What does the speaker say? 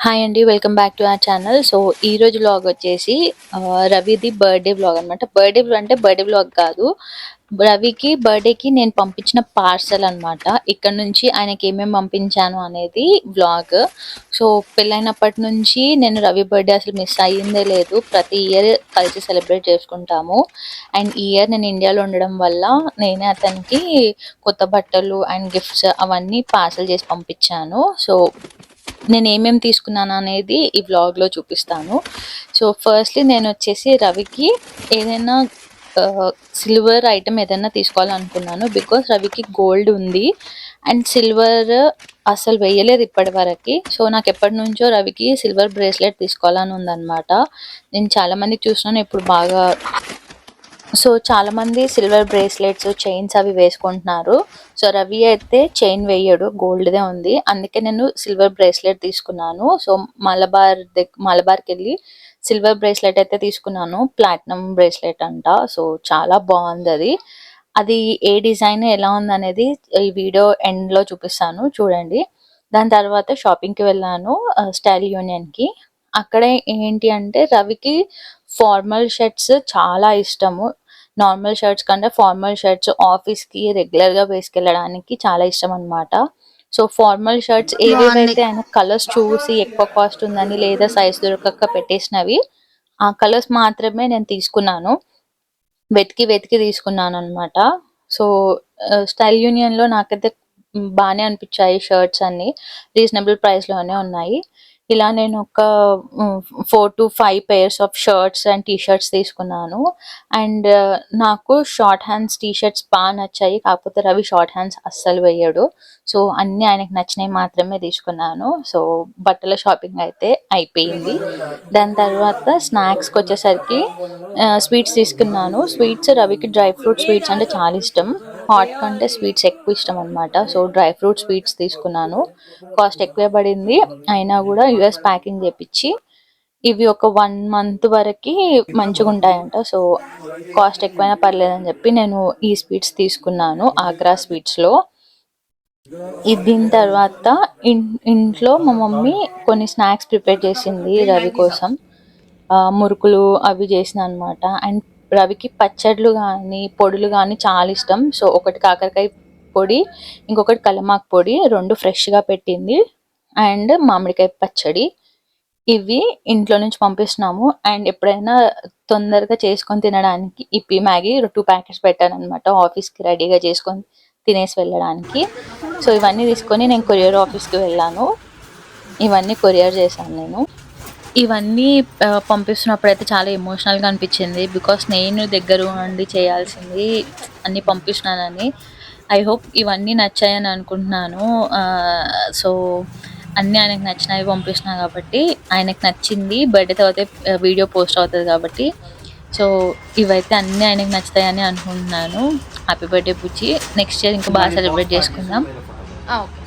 Hi అండి. Welcome back to our channel. So, ఈరోజు vlog వచ్చేసి రవిది బర్త్‌డే వ్లాగ్ అనమాట. బర్త్‌డే వ్లాగ్ కాదు. రవికి బర్త్‌డేకి నేను పంపించిన పార్సెల్ అనమాట. ఇక్కడ నుంచి ఆయనకి ఏమేమి పంపించాను అనేది వ్లాగ్. సో, పెళ్ళైనప్పటి నుంచి నేను రవి బర్త్‌డే అసలు మిస్ అయ్యిందే లేదు. ప్రతి ఇయర్ కలిసి సెలబ్రేట్ చేసుకుంటాము. అండ్ ఈ ఇయర్ నేను ఇండియాలో ఉండడం వల్ల నేనే అతనికి కొత్త బట్టలు అండ్ గిఫ్ట్స్ అవన్నీ పార్సెల్ చేసి పంపించాను. సో, నేను ఏమేమి తీసుకున్నాను అనేది ఈ వ్లాగ్‌లో చూపిస్తాను. సో, ఫస్ట్‌లీ నేనొచ్చేసి రవికి ఏదైనా సిల్వర్ ఐటెమ్ ఏదైనా తీసుకోవాలనుకున్నాను. బికాజ్ రవికి గోల్డ్ ఉంది. అండ్ సిల్వర్ అసలు వేయలేదు ఇప్పటివరకి. సో, నాకెప్పటినుంచో రవికి సిల్వర్ బ్రేస్లెట్ తీసుకోవాలని ఉందనమాట. నేను చాలా మందికి చూసినాను ఇప్పుడు బాగా చాలామంది సిల్వర్ బ్రేస్లెట్స్, చైన్స్ అవి వేసుకుంటున్నారు. సో, రవి అయితే చైన్ వేయడు. గోల్డ్‌దే ఉంది. అందుకే నేను సిల్వర్ బ్రేస్లెట్ తీసుకున్నాను. సో, మలబార్‌కెళ్ళి సిల్వర్ బ్రేస్లెట్ అయితే తీసుకున్నాను. ప్లాటినం బ్రేస్లెట్ అంట. సో, చాలా బావుందది. అది ఏ డిజైన్ ఎలా ఉందనేది ఈ వీడియో ఎండ్‌లో చూపిస్తాను చూడండి. దాని తర్వాత షాపింగ్‌కి వెళ్ళాను స్టైల్ యూనియన్‌కి. అక్కడ ఏంటి అంటే రవికి ఫార్మల్ షర్ట్స్ చాలా ఇష్టము. నార్మల్ షర్ట్స్ కంటే ఫార్మల్ షర్ట్స్ ఆఫీస్‌కి రెగ్యులర్‌గా వేసుకెళ్ళడానికి చాలా ఇష్టమనమాట. సో, ఫార్మల్ షర్ట్స్ బావున్నాయి. ఏవేవైతే ఆయన కలర్స్ చూసి ఎక్కువ కాస్ట్ ఉందని లేదా సైజ్ దొరకక పెట్టేసినవి, ఆ కలర్స్ మాత్రమే నేను తీసుకున్నాను. వెతికి తీసుకున్నాననమాట. సో, స్టైల్ యూనియన్‌లో నాకైతే బానే అనిపిచ్చాయి షర్ట్స్ అన్నీ. రీజనబుల్ ప్రైస్‌లోనే ఉన్నాయి. ఇలా నేను ఒక 4-5 pairs of shirts and T shirts తీసుకున్నాను. అండ్ నాకు షార్ట్ హ్యాండ్స్ టీ షర్ట్స్ నచ్చాయి. కాకపోతే రవి షార్ట్ హ్యాండ్స్ అస్సలు వేయడు. సో, అన్నీ ఆయనకి నచ్చినయి మాత్రమే తీసుకున్నాను. సో, బట్టల షాపింగ్ అయితే అయిపోయింది. దాని తర్వాత స్నాక్స్‌కొచ్చేసరికి స్వీట్స్ తీసుకున్నాను. స్వీట్స్ రవికి డ్రై ఫ్రూట్ స్వీట్స్ అంటే చాలా ఇష్టం. హాట్ కంటే స్వీట్స్ ఎక్కువ ఇష్టం అనమాట. సో, డ్రై ఫ్రూట్ స్వీట్స్ తీసుకున్నాను. కాస్ట్ ఎక్కువే పడింది. అయినా గూడా యూఎస్ ప్యాకింగ్ చేపిచ్చి ఇవి ఒక 1 మంత్ వరకి మంచిగుంటాయంట. సో, కాస్ట్ ఎక్కువైనా పర్లేదని చెప్పి నేను ఈ స్వీట్స్ తీసుకున్నాను ఆగ్రా స్వీట్స్‌లో. దీని తర్వాత ఇంట్లో మా మమ్మీ కొన్ని స్నాక్స్ ప్రిపేర్ చేసింది రవి కోసం. మురుకులు అవి చేసిననమాట. అండ్ రవికి పచ్చడ్లు గానీ, పొడులు గానీ చాలా ఇష్టం. సో, ఒకటి కాకరకాయ పొడి, ఇంకొకటి కల్యమాకు పొడి 2 ఫ్రెష్‌గా పెట్టింది. అండ్ మామిడికాయ పచ్చడి. ఇవి ఇంట్లో నుంచి పంపిస్తున్నాము. అండ్ ఎప్పుడైనా తొందరగా చేసుకొని తినడానికి ఇప్పీ, మ్యాగీ 2 ప్యాకెట్స్ పెట్టాననమాట. ఆఫీస్‌కి రెడీగా చేసుకొని తినేసి వెళ్ళడానికి. సో, ఇవన్నీ తీసుకొని నేను కొరియర్ ఆఫీస్‌కి వెళ్ళాను. ఇవన్నీ కొరియర్ చేశాను నేను. ఇవన్నీ పంపిస్తున్నప్పుడైతే చాలా ఎమోషనల్‌గా అనిపిచ్చింది. బికాజ్ నేను దగ్గర ఉండి చేయాల్సింది అన్నీ పంపిస్తున్నానని. ఐ హోప్ ఇవన్నీ నచ్చాయని అనుకుంటున్నాను. సో, అన్నీ ఆయనకు నచ్చినవి పంపిస్తున్నా కాబట్టి, ఆయనకు నచ్చింది బర్త్‌డే తర్వాతే వీడియో పోస్ట్ అవుతది కాబట్టి, సో, ఇవైతే అన్నీ ఆయనకు నచ్చుతాయని అనుకుంటున్నాను. హ్యాపీ బర్త్‌డే బుజ్జి. నెక్స్ట్ ఇయర్ ఇంకా బాగా సెలబ్రేట్ చేసుకుందాం. ఓకే.